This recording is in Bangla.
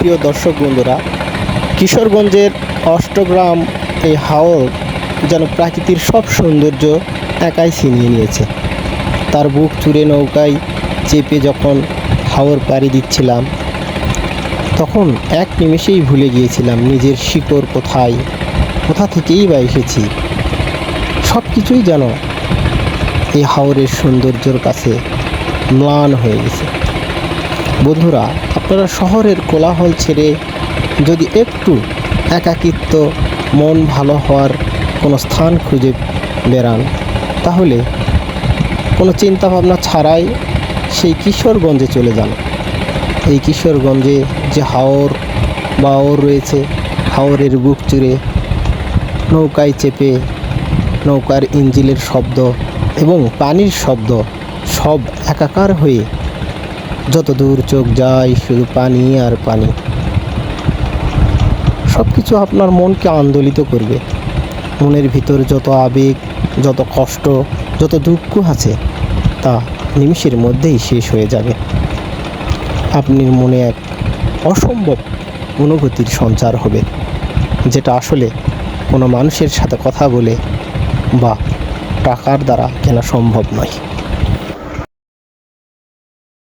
প্রিয় দর্শক বন্ধুরা, কিশোরগঞ্জের অষ্টগ্রাম এই হাওর যেন প্রাকৃতির সব সৌন্দর্য একাই ছিনিয়ে নিয়েছে। তার বুক চুড়ে নৌকায় চেপে যখন হাওর পাড়ি দিচ্ছিলাম, তখন এক নিমেষেই ভুলে গিয়েছিলাম নিজের শিকড় কোথায়, কোথা থেকেই বা এসেছি। সব কিছুই যেন এই হাওরের সৌন্দর্যর কাছে ম্লান হয়ে গেছে। বন্ধুরা, আপনারা শহরের কোলাহল ছেড়ে যদি একটু একাকিত্ব, মন ভালো হওয়ার কোনো স্থান খুঁজে বেড়ান, তাহলে কোনো চিন্তাভাবনা ছাড়াই সেই কিশোরগঞ্জে চলে যান। এই কিশোরগঞ্জে যে হাওর বাওর রয়েছে, হাওরের বুক চুড়ে নৌকায় চেপে নৌকার ইঞ্জিনের শব্দ এবং পানির শব্দ সব একাকার হয়ে যত দূর চোখ যায় শুধু পানি আর পানি। সব কিছু আপনার মনকে আন্দোলিত করবে। মনের ভিতর যত আবেগ, যত কষ্ট, যত দুঃখ আছে, তা নিমিষের মধ্যেই শেষ হয়ে যাবে। আপনার মনে এক অসম্ভব অনুভূতির সঞ্চার হবে, যেটা আসলে কোনো মানুষের সাথে কথা বলে বা টাকার দ্বারা কেনা সম্ভব নয়।